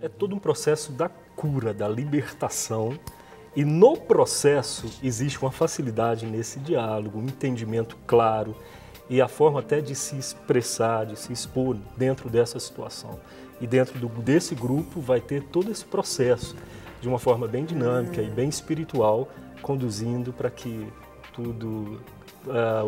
É todo um processo da cura, da libertação. E no processo existe uma facilidade nesse diálogo, um entendimento claro e a forma até de se expressar, de se expor dentro dessa situação. E dentro desse grupo vai ter todo esse processo de uma forma bem dinâmica e bem espiritual, conduzindo para que tudo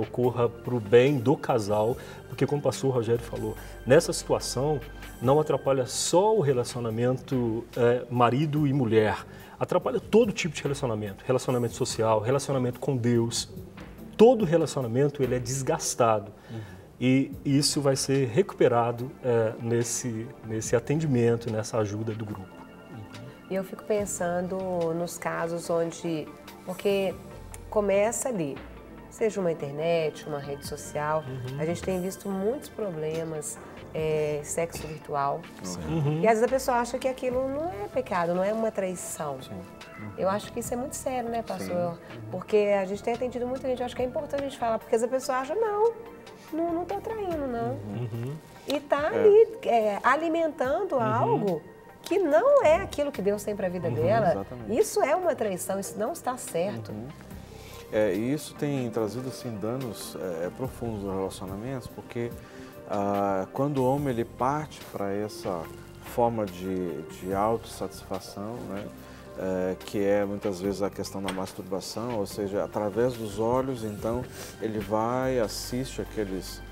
ocorra para o bem do casal, porque como o pastor Rogério falou, nessa situação não atrapalha só o relacionamento marido e mulher, atrapalha todo tipo de relacionamento, relacionamento social, relacionamento com Deus. Todo relacionamento ele é desgastado e isso vai ser recuperado nesse atendimento, nessa ajuda do grupo. E eu fico pensando nos casos onde, porque começa ali, seja uma internet, uma rede social, a gente tem visto muitos problemas, sexo virtual. E às vezes a pessoa acha que aquilo não é pecado, não é uma traição. Eu acho que isso é muito sério, né, pastor? Porque a gente tem atendido muita gente, eu acho que é importante a gente falar, porque às vezes a pessoa acha, não estou traindo, não. E está ali alimentando algo que não é aquilo que Deus tem para a vida dela. Exatamente. Isso é uma traição, isso não está certo. E isso tem trazido assim, danos profundos nos relacionamentos, porque quando o homem ele parte para essa forma de autossatisfação, né, que é muitas vezes a questão da masturbação, ou seja, através dos olhos, então ele vai, assiste aqueles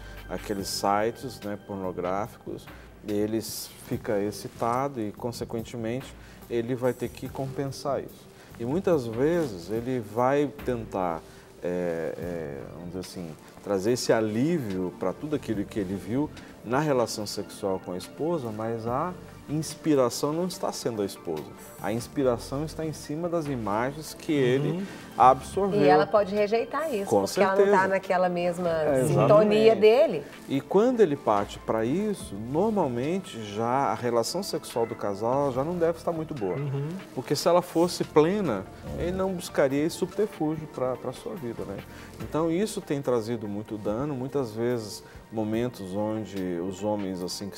sites, né, pornográficos, ele fica excitado e, consequentemente, ele vai ter que compensar isso. E muitas vezes ele vai tentar, vamos dizer assim, trazer esse alívio para tudo aquilo que ele viu na relação sexual com a esposa, mas a inspiração não está sendo a esposa. A inspiração está em cima das imagens que ele absorveu. E ela pode rejeitar isso, Com porque certeza. ela não está naquela mesma Exatamente. sintonia dele. E quando ele parte para isso, normalmente já a relação sexual do casal já não deve estar muito boa. Porque se ela fosse plena, ele não buscaria esse subterfúgio para a sua vida, né? Então isso tem trazido muito dano, muitas vezes momentos onde os homens, assim,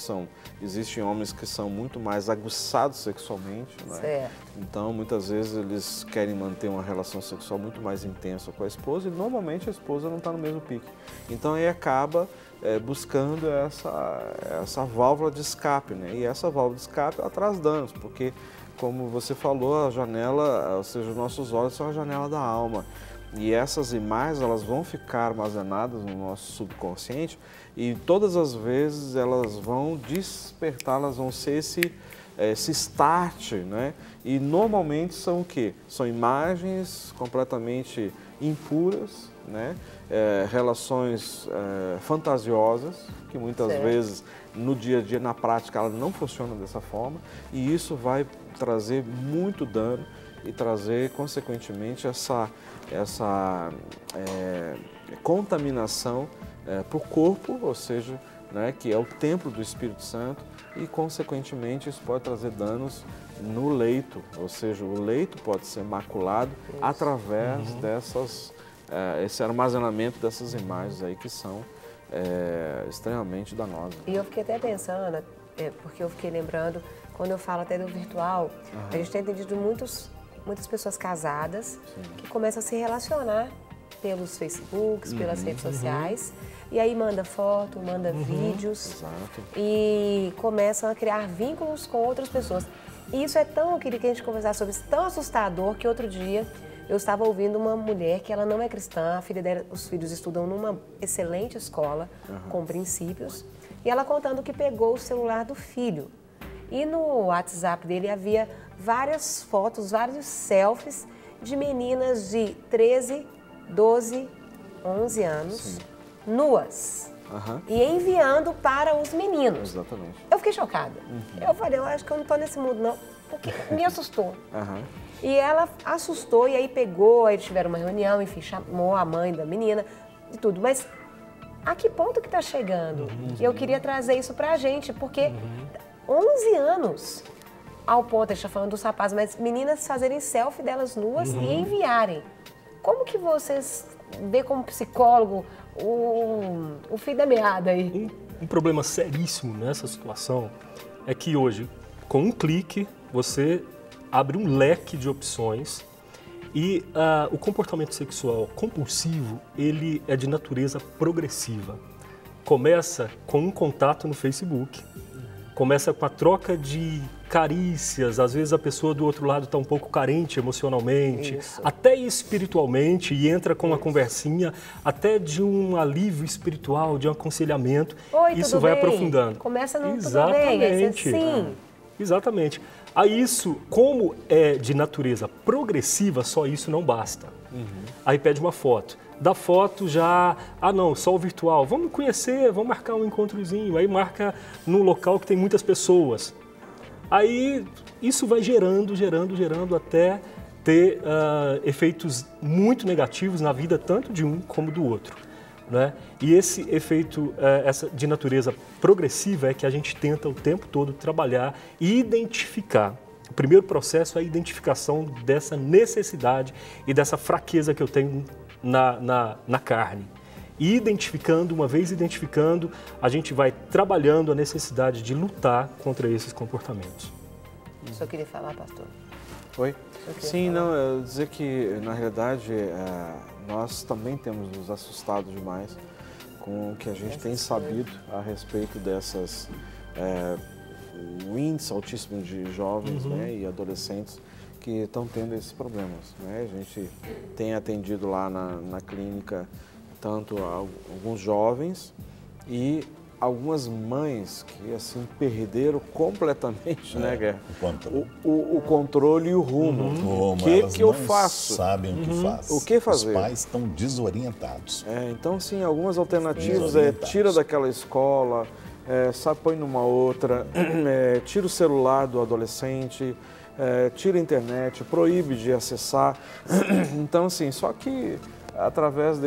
existem homens que são muito mais aguçados sexualmente, né? Certo. Então, muitas vezes eles querem manter uma relação sexual muito mais intensa com a esposa e normalmente a esposa não está no mesmo pique. Então, aí acaba buscando essa válvula de escape, né? E essa válvula de escape ela traz danos, porque, como você falou, a janela, ou seja, os nossos olhos são a janela da alma. E essas imagens elas vão ficar armazenadas no nosso subconsciente e todas as vezes elas vão despertar, elas vão ser esse start, né? E normalmente são o quê? São imagens completamente impuras, né? Relações fantasiosas, que muitas vezes no dia a dia, na prática, ela não funciona dessa forma e isso vai trazer muito dano e trazer, consequentemente, essa contaminação para o corpo, ou seja, né, que é o templo do Espírito Santo e, consequentemente, isso pode trazer danos no leito, ou seja, o leito pode ser maculado através esse armazenamento dessas imagens aí que são extremamente danosas. E eu fiquei até pensando, porque eu fiquei lembrando, quando eu falo até do virtual, a gente tem entendido muitas pessoas casadas que começam a se relacionar pelos Facebooks, pelas redes sociais, e aí manda foto, manda vídeos e começam a criar vínculos com outras pessoas. E isso é tão, eu queria que a gente conversasse sobre isso, tão assustador que outro dia eu estava ouvindo uma mulher que ela não é cristã, a filha dela, os filhos estudam numa excelente escola, com princípios, e ela contando que pegou o celular do filho. E no WhatsApp dele havia várias fotos, vários selfies de meninas de 13, 12, 11 anos, nuas, e enviando para os meninos. Exatamente. Eu fiquei chocada. Eu falei, eu acho que eu não estou nesse mundo não, porque me assustou. E ela assustou e aí pegou, aí eles tiveram uma reunião, enfim, chamou a mãe da menina e tudo. Mas a que ponto que está chegando? Eu queria trazer isso para a gente, porque 11 anos, ao ponto, a gente está falando dos rapazes, mas meninas fazerem selfie delas nuas e enviarem. Como que vocês vê como psicólogo o fim da meada aí? Um problema seríssimo nessa situação é que hoje, Com um clique, você abre um leque de opções e o comportamento sexual compulsivo, ele é de natureza progressiva. Começa com um contato no Facebook, começa com a troca de carícias, às vezes a pessoa do outro lado está um pouco carente emocionalmente, até espiritualmente, e entra com uma conversinha, até de um alívio espiritual, de um aconselhamento. Oi, isso tudo vai bem? aprofundando. Começa no Exatamente. tudo bem, sim. Exatamente. Aí isso, como é de natureza progressiva, só isso não basta. Aí pede uma foto. Da foto já, não, só o virtual. Vamos conhecer, vamos marcar um encontrozinho. Aí marca num local que tem muitas pessoas. Aí isso vai gerando até ter efeitos muito negativos na vida tanto de um como do outro, né? E esse efeito de natureza progressiva é que a gente tenta o tempo todo trabalhar e identificar. O primeiro processo é a identificação dessa necessidade e dessa fraqueza que eu tenho na carne. E uma vez identificando, a gente vai trabalhando a necessidade de lutar contra esses comportamentos. O senhor queria falar, pastor? Oi? Sim, não, eu dizer que, na realidade, nós também temos nos assustado demais com o que a gente tem sabido a respeito dessas, o índice altíssimo de jovens, né, e adolescentes que estão tendo esses problemas, né? A gente tem atendido lá na clínica tanto alguns jovens e algumas mães que assim perderam completamente, né, Guerra? O controle e o rumo. O que eu faço? Sabem o que faz. O que fazer? Os pais estão desorientados. Então, sim, algumas alternativas tira daquela escola, põe numa outra, tira o celular do adolescente, tira a internet, proíbe de acessar. Então, assim, só que através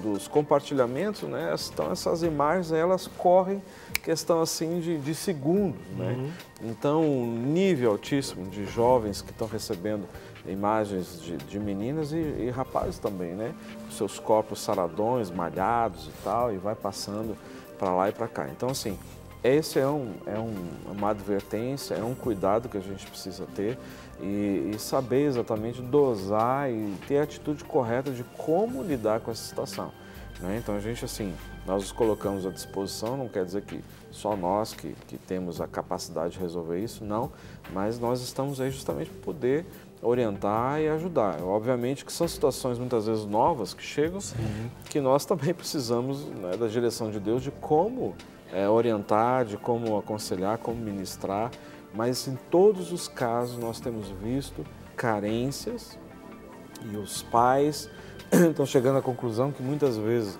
dos compartilhamentos, né, essas imagens, elas correm questão assim de segundos, né? Então, um nível altíssimo de jovens que estão recebendo imagens de meninas e rapazes também, né? Seus corpos saradões, malhados e tal, e vai passando para lá e para cá. Então, assim, esse é uma advertência, é um cuidado que a gente precisa ter e saber exatamente dosar e ter a atitude correta de como lidar com essa situação, né? Então, a gente, assim, nós nos colocamos à disposição, não quer dizer que só nós que temos a capacidade de resolver isso, não, mas nós estamos aí justamente para poder orientar e ajudar. Obviamente que são situações muitas vezes novas que chegam, que nós também precisamos, né, da direção de Deus, de como orientar, de como aconselhar, como ministrar, mas em todos os casos nós temos visto carências e os pais estão chegando à conclusão que muitas vezes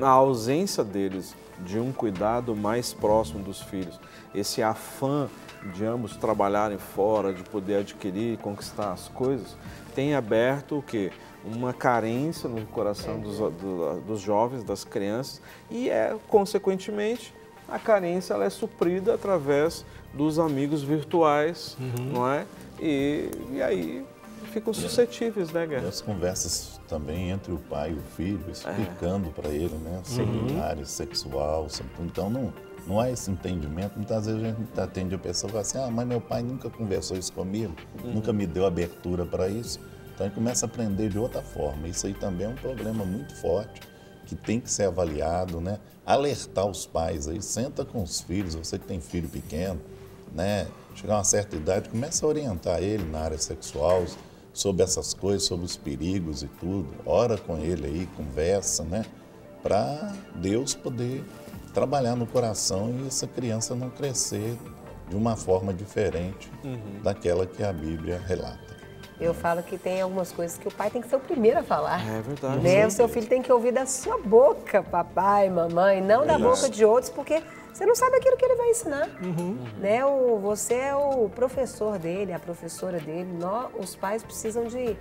a ausência deles de um cuidado mais próximo dos filhos, esse afã de ambos trabalharem fora, de poder adquirir e conquistar as coisas, tem aberto o quê? Uma carência no coração dos jovens, das crianças, e consequentemente, a carência ela é suprida através dos amigos virtuais, não é? E aí ficam suscetíveis, né, Guerra? E as conversas também entre o pai e o filho, explicando para ele, né, sobre área sexual, sobre tudo. Então, não há esse entendimento. Muitas vezes a gente atende a pessoa e fala assim, mas meu pai nunca conversou isso comigo, nunca me deu abertura para isso. Então, a gente começa a aprender de outra forma. Isso aí também é um problema muito forte, que tem que ser avaliado, né? Alertar os pais aí, senta com os filhos, você que tem filho pequeno, né? Chegar a uma certa idade, começa a orientar ele na área sexual, sobre essas coisas, sobre os perigos e tudo. Ora com ele aí, conversa, né? Para Deus poder trabalhar no coração e essa criança não crescer de uma forma diferente daquela que a Bíblia relata. Eu falo que tem algumas coisas que o pai tem que ser o primeiro a falar. É verdade. Né? O seu filho tem que ouvir da sua boca, papai, mamãe, não da boca de outros, porque você não sabe aquilo que ele vai ensinar. Né? Você é o professor dele, a professora dele. Os pais precisam de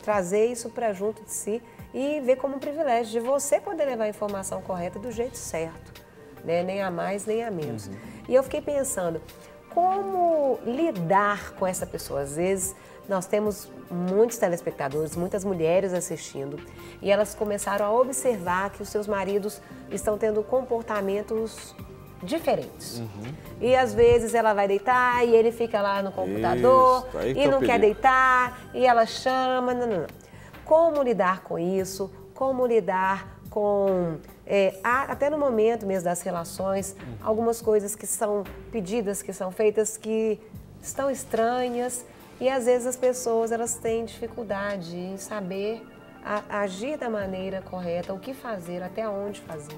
trazer isso para junto de si e ver como um privilégio de você poder levar a informação correta do jeito certo, né? Nem a mais, nem a menos. E eu fiquei pensando, como lidar com essa pessoa? Às vezes nós temos muitos telespectadores, muitas mulheres assistindo, e elas começaram a observar que os seus maridos estão tendo comportamentos diferentes. E às vezes ela vai deitar e ele fica lá no computador e não quer deitar e ela chama. Não. Como lidar com isso? Como lidar com, até no momento mesmo das relações, algumas coisas que são pedidas, que são feitas, que estão estranhas e às vezes as pessoas elas têm dificuldade em saber agir da maneira correta, o que fazer, até onde fazer.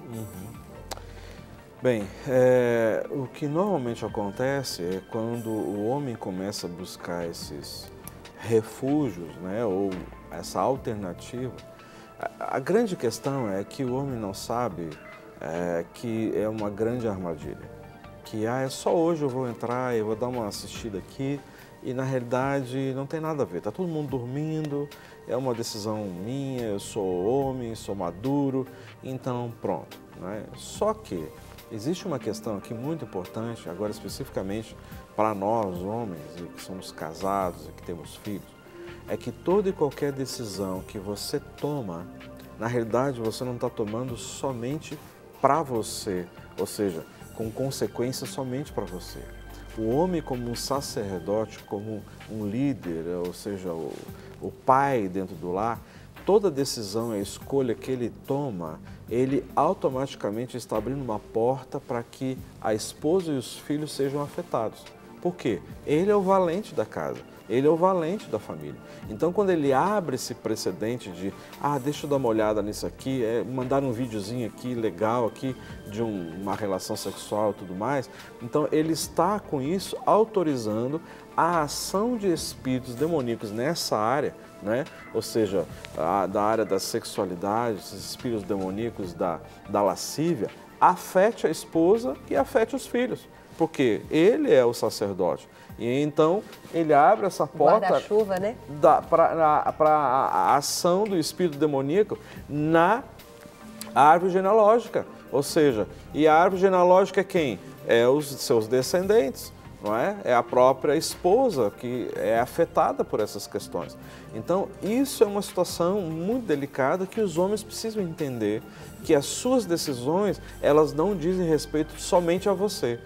Bem, o que normalmente acontece é quando o homem começa a buscar esses refúgios, né, ou essa alternativa. A grande questão é que o homem não sabe que é uma grande armadilha. Que é só hoje eu vou entrar, eu vou dar uma assistida aqui e na realidade não tem nada a ver. Está todo mundo dormindo, é uma decisão minha, eu sou homem, sou maduro, então pronto. Né? Só que existe uma questão aqui muito importante, agora especificamente para nós homens, que somos casados e que temos filhos, é que toda e qualquer decisão que você toma, na realidade você não está tomando somente para você, ou seja, com consequências somente para você. O homem como um sacerdote, como um líder, ou seja, o pai dentro do lar, toda decisão e escolha que ele toma, ele automaticamente está abrindo uma porta para que a esposa e os filhos sejam afetados. Por quê? Ele é o valente da casa, ele é o valente da família. Então, quando ele abre esse precedente de, deixa eu dar uma olhada nisso aqui, mandar um videozinho aqui, legal aqui, de uma relação sexual e tudo mais, então ele está com isso autorizando a ação de espíritos demoníacos nessa área, né? Ou seja, da área da sexualidade, esses espíritos demoníacos da lascívia, afete a esposa e afete os filhos, porque ele é o sacerdote. E então ele abre essa porta guarda-chuva, né? para a ação do espírito demoníaco na árvore genealógica. Ou seja, e a árvore genealógica é quem? É os seus descendentes. Não é? É a própria esposa que é afetada por essas questões. Então, isso é uma situação muito delicada que os homens precisam entender que as suas decisões, elas não dizem respeito somente a você,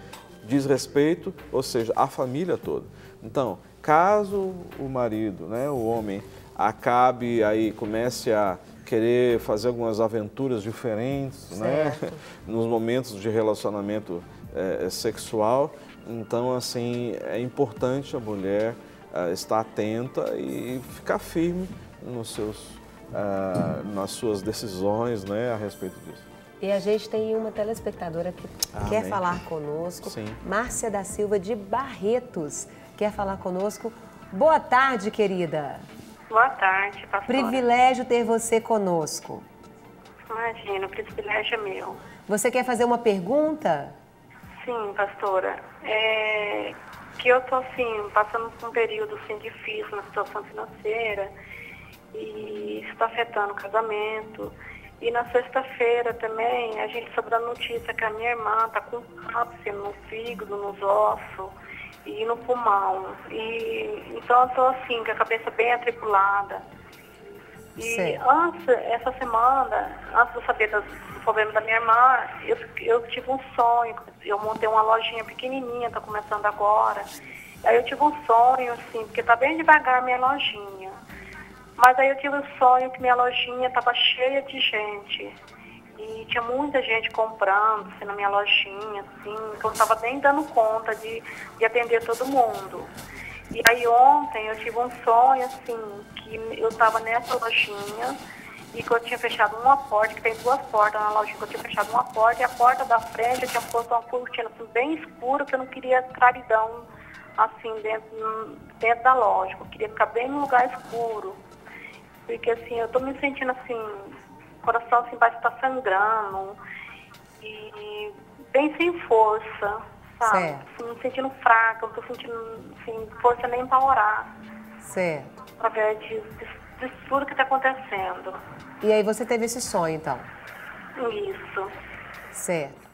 diz respeito, ou seja, à família toda. Então, caso o marido, né, o homem, acabe aí, comece a querer fazer algumas aventuras diferentes, né, nos momentos de relacionamento sexual, então, assim, é importante a mulher estar atenta e ficar firme nas suas decisões, né, a respeito disso. E a gente tem uma telespectadora que quer falar conosco, Márcia da Silva de Barretos, quer falar conosco. Boa tarde, querida. Boa tarde, pastora. Privilégio ter você conosco. Imagina, o privilégio é meu. Você quer fazer uma pergunta? Sim, pastora. Que eu tô assim, passando por um período assim, difícil na situação financeira e isso está afetando o casamento. E na sexta-feira também a gente soube a notícia que a minha irmã está com câncer no fígado, nos ossos e no pulmão. E então eu tô assim, com a cabeça bem atribulada. E essa semana, antes de eu saber do problema da minha irmã, eu tive um sonho. Eu montei uma lojinha pequenininha, está começando agora. Aí eu tive um sonho, assim, porque está bem devagar a minha lojinha. Mas aí eu tive um sonho que minha lojinha estava cheia de gente. E tinha muita gente comprando, assim, na minha lojinha, assim, que eu estava nem dando conta de atender todo mundo. E aí ontem eu tive um sonho, assim, que eu estava nessa lojinha e que eu tinha fechado uma porta, que tem duas portas na lojinha, que eu tinha fechado uma porta e a porta da frente eu tinha posto uma cortina assim, bem escura, que eu não queria claridão assim dentro da loja, eu queria ficar bem num lugar escuro. Porque assim, eu tô me sentindo assim, o coração assim parece estar sangrando e bem sem força, sabe? Assim, me sentindo fraca, não tô sentindo assim, força nem para orar. Certo. Através de tudo que está acontecendo. E aí você teve esse sonho, então? Isso. Certo.